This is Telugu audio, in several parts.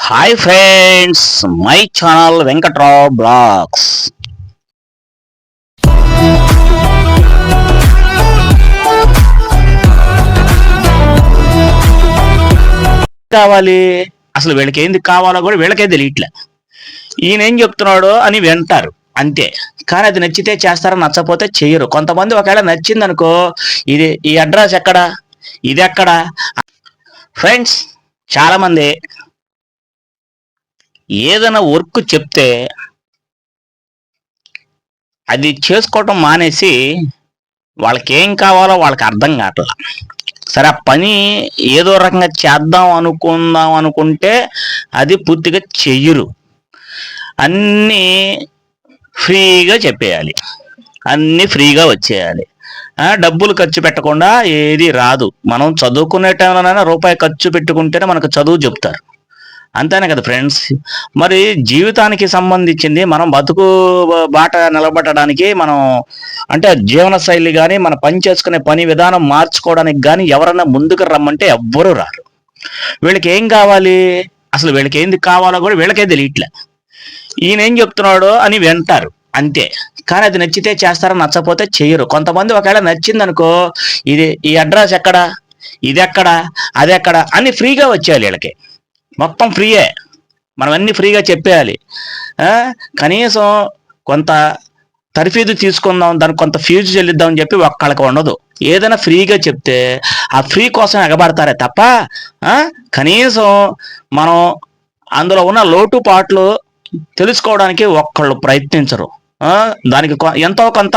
Hi friends, my channel Venkatrao blogs. కావాలి అసలు వీళ్ళకి ఏంది కావాలో కూడా వీళ్ళకే తెలియట్లే. ఈయన ఏం చెప్తున్నాడో అని వింటారు అంతే, కానీ అది నచ్చితే చేస్తారో నచ్చపోతే చెయ్యరు. కొంతమంది ఒకవేళ నచ్చింది అనుకో, ఈ అడ్రస్ ఎక్కడ, ఇది ఎక్కడ. ఫ్రెండ్స్, చాలా మంది ఏదైనా వర్క్ చెప్తే అది చేసుకోవటం మానేసి వాళ్ళకి ఏం కావాలో వాళ్ళకి అర్థం కావట్లా. సరే, ఆ పని ఏదో రకంగా చేద్దాం అనుకుంటే అది పూర్తిగా చెయ్యరు. అన్నీ ఫ్రీగా చెప్పేయాలి, అన్నీ ఫ్రీగా వచ్చేయాలి. డబ్బులు ఖర్చు పెట్టకుండా ఏది రాదు. మనం చదువుకునే టైంలోనైనా రూపాయి ఖర్చు పెట్టుకుంటేనే మనకు చదువు చెప్తారు. అంతేనే కదా ఫ్రెండ్స్. మరి జీవితానికి సంబంధించింది మనం బతుకు బాట నిలబడడానికి, మనం అంటే జీవన శైలి కానీ మన పని చేసుకునే పని విధానం మార్చుకోవడానికి కానీ ఎవరన్నా ముందుకు రమ్మంటే ఎవ్వరూ రారు. వీళ్ళకి ఏం కావాలి, అసలు వీళ్ళకి ఏంది కావాలో కూడా వీళ్ళకే తెలియట్లే. ఈయన ఏం చెప్తున్నాడో అని వింటారు అంతే, కానీ అది నచ్చితే చేస్తారో నచ్చపోతే చెయ్యరు. కొంతమంది ఒకవేళ నచ్చింది అనుకో, ఈ అడ్రస్ ఎక్కడ, ఇది ఎక్కడ, అది ఎక్కడ అని ఫ్రీగా వచ్చేయాలి. వీళ్ళకి మొత్తం ఫ్రీయే, మనం అన్ని ఫ్రీగా చెప్పేయాలి. కనీసం కొంత తర్ఫీదు తీసుకుందాం, దానికి కొంత ఫీజు చెల్లిద్దాం అని చెప్పి ఒక్కళ్ళకి ఉండదు. ఏదైనా ఫ్రీగా చెప్తే ఆ ఫ్రీ కోసం ఎగబడతారే తప్ప కనీసం మనం అందులో ఉన్న లోటుపాట్లు తెలుసుకోవడానికి ఒక్కళ్ళు ప్రయత్నించరు. దానికి ఎంతో కొంత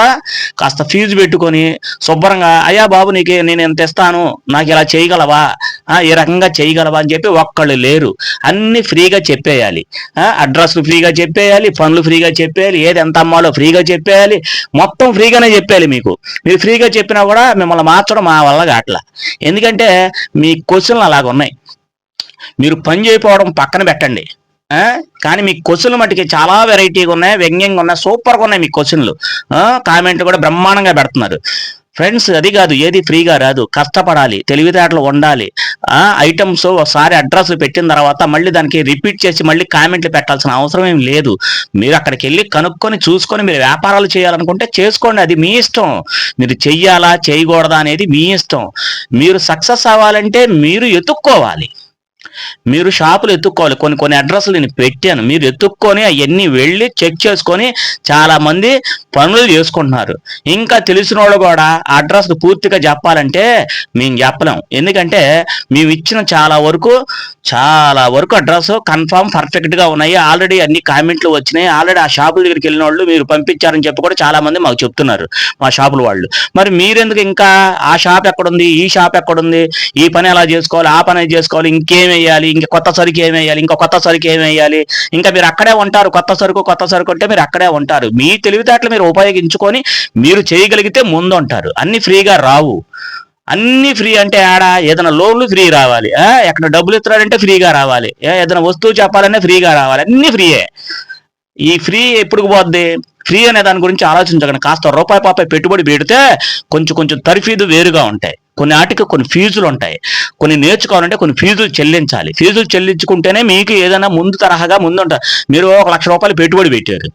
కాస్త ఫీజు పెట్టుకొని శుభ్రంగా, అయ్యా బాబు నీకు నేను ఎంత ఇస్తాను, నాకు ఇలా చేయగలవా, ఏ రకంగా చేయగలవా అని చెప్పి ఒక్కళ్ళు లేరు. అన్ని ఫ్రీగా చెప్పేయాలి. అడ్రస్లు ఫ్రీగా చెప్పేయాలి, పనులు ఫ్రీగా చెప్పేయాలి, ఏది ఎంత అమ్మాలో ఫ్రీగా చెప్పేయాలి, మొత్తం ఫ్రీగానే చెప్పేయాలి. మీరు ఫ్రీగా చెప్పినా కూడా మిమ్మల్ని మార్చడం మా వల్ల కావట్లా. ఎందుకంటే మీ క్వశ్చన్లు అలాగ ఉన్నాయి. మీరు పని చేయకపోవడం పక్కన పెట్టండి, కానీ మీ క్వశ్చన్లు మటుకి చాలా వెరైటీగా ఉన్నాయి, వ్యంగ్యంగా ఉన్నాయి, సూపర్గా ఉన్నాయి మీ క్వశ్చన్లు. కామెంట్ కూడా బ్రహ్మాండంగా పెడుతున్నారు. ఫ్రెండ్స్, అది కాదు, ఏది ఫ్రీగా రాదు. కష్టపడాలి, తెలివితేటలు ఉండాలి. ఐటమ్స్ ఒకసారి అడ్రస్లు పెట్టిన తర్వాత మళ్ళీ దానికి రిపీట్ చేసి మళ్ళీ కామెంట్లు పెట్టాల్సిన అవసరం ఏం లేదు. మీరు అక్కడికి వెళ్ళి కనుక్కొని చూసుకొని మీరు వ్యాపారాలు చేయాలనుకుంటే చేసుకోండి, అది మీ ఇష్టం. మీరు చెయ్యాలా చేయకూడదా అనేది మీ ఇష్టం. మీరు సక్సెస్ అవ్వాలంటే మీరు ఎత్తుక్కోవాలి, మీరు షాపులు ఎత్తుక్కోవాలి. కొన్ని అడ్రస్లు నేను పెట్టాను, మీరు ఎత్తుక్కొని అవన్నీ వెళ్ళి చెక్ చేసుకొని చాలా మంది పనులు చేసుకుంటున్నారు. ఇంకా తెలిసిన వాళ్ళు కూడా అడ్రస్ పూర్తిగా చెప్పాలంటే మేము చెప్పలేం. ఎందుకంటే మేము ఇచ్చిన చాలా వరకు అడ్రస్ కన్ఫామ్ పర్ఫెక్ట్గా ఉన్నాయి. ఆల్రెడీ అన్ని కామెంట్లు వచ్చినాయి. ఆల్రెడీ ఆ షాపుల దగ్గరికి వెళ్ళిన వాళ్ళు మీరు పంపించారని చెప్పి కూడా చాలా మంది మాకు చెప్తున్నారు, మా షాపుల వాళ్ళు. మరి మీరెందుకు ఇంకా ఆ షాప్ ఎక్కడుంది, ఈ షాప్ ఎక్కడుంది, ఈ పని ఎలా చేసుకోవాలి, ఆ పని చేసుకోవాలి, ఇంకేం వేయాలి, ఇంకా కొత్త సరుకు ఏం వేయాలి, ఇంకా కొత్త సరుకు ఏం వేయాలి, ఇంకా మీరు అక్కడే ఉంటారు. కొత్త సరుకు అంటే మీరు అక్కడే ఉంటారు. మీ తెలివితేటలు మీరు ఉపయోగించుకొని మీరు చేయగలిగితే ముందు ఉంటారు. అన్ని ఫ్రీగా రావు. అన్ని ఫ్రీ అంటే ఏదైనా లోన్లు ఫ్రీ రావాలి, ఎక్కడ డబ్బులు ఇస్తున్నారంటే ఫ్రీగా రావాలి, ఏదైనా వస్తువు చెప్పాలంటే ఫ్రీగా రావాలి. అన్ని ఫ్రీయే. ఈ ఫ్రీ ఎప్పుడు పోద్ది? ఫ్రీ అనే దాని గురించి ఆలోచించకండి. కాస్త రూపాయి పెట్టుబడి పెడితే కొంచెం తర్ఫీదు వేరుగా ఉంటాయి. కొన్ని ఆటికి కొన్ని ఫీజులు ఉంటాయి. కొన్ని నేర్చుకోవాలంటే కొన్ని ఫీజులు చెల్లించాలి. ఫీజులు చెల్లించుకుంటేనే మీకు ఏదైనా ముందు తరహాగా ముందు ఉంటారు. మీరు 1 లక్ష రూపాయలు పెట్టుబడి పెట్టారు,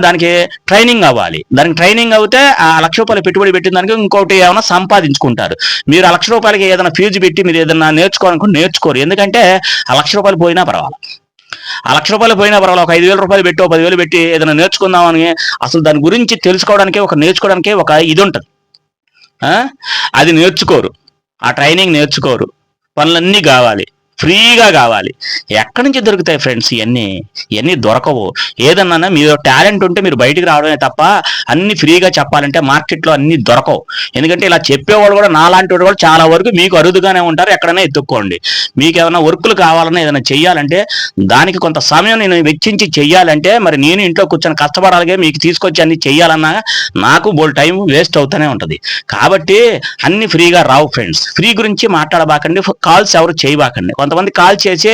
దానికి ట్రైనింగ్ అవ్వాలి. దానికి ట్రైనింగ్ అవుతే ఆ 1 లక్ష రూపాయలు పెట్టుబడి పెట్టిన దానికి ఇంకోటి ఏమైనా సంపాదించుకుంటారు. మీరు 1 లక్ష రూపాయలకి ఏదైనా ఫీజు పెట్టి మీరు ఏదైనా నేర్చుకోవాలనుకుంటే నేర్చుకోరు. ఎందుకంటే ఆ 1 లక్ష రూపాయలు పోయినా పర్వాలి, ఆ 1 లక్ష రూపాయలు పోయినా పర్వాలేదు. ఒక 5,000 రూపాయలు పెట్టి 10,000 పెట్టి ఏదైనా నేర్చుకుందామని, అసలు దాని గురించి తెలుసుకోవడానికి నేర్చుకోవడానికి ఒక ఇది ఉంటుంది. అది నేర్చుకోరు, ఆ ట్రైనింగ్ నేర్చుకోరు. పనులన్నీ కావాలి, ఫ్రీగా కావాలి. ఎక్కడి నుంచి దొరుకుతాయి ఫ్రెండ్స్? ఇవన్నీ దొరకవు. ఏదన్నా మీరు టాలెంట్ ఉంటే మీరు బయటికి రావడమే తప్ప అన్ని ఫ్రీగా చెప్పాలంటే మార్కెట్లో అన్ని దొరకవు. ఎందుకంటే ఇలా చెప్పేవాళ్ళు కూడా నాలాంటి వాడు కూడా చాలా వరకు మీకు అరుదుగానే ఉంటారు. ఎక్కడైనా ఎత్తుక్కోండి. మీకు ఏమైనా వర్కులు కావాలన్నా ఏదైనా చెయ్యాలంటే దానికి కొంత సమయం నేను వెచ్చించి చెయ్యాలంటే మరి నేను ఇంట్లో కూర్చొని కష్టపడాలిగా, మీకు తీసుకొచ్చి అన్ని చెయ్యాలన్నా నాకు బోల్ టైం వేస్ట్ అవుతూనే ఉంటుంది. కాబట్టి అన్ని ఫ్రీగా రావు ఫ్రెండ్స్. ఫ్రీ గురించి మాట్లాడబాకండి, కాల్స్ ఎవరు చేయబాకండి. కొంతమంది కాల్ చేసి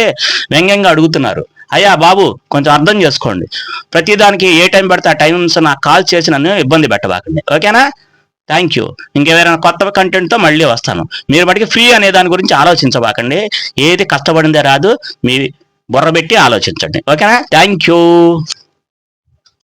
వ్యంగ్యంగా అడుగుతున్నారు. అయ్యా బాబు, కొంచెం అర్థం చేసుకోండి. ప్రతిదానికి ఏ టైం పడితే ఆ టైమ్స్ నాకు కాల్ చేసి నన్ను ఇబ్బంది పెట్టబాకండి, ఓకేనా? Thank you. ఇంకేమైనా కొత్త కంటెంట్తో మళ్ళీ వస్తాను. మీరు మటుకు ఫ్రీ అనే దాని గురించి ఆలోచించబాకండి. ఏది కష్టపడిందే రాదు. మీ బుర్ర పెట్టి ఆలోచించండి. ఓకేనా? Thank you.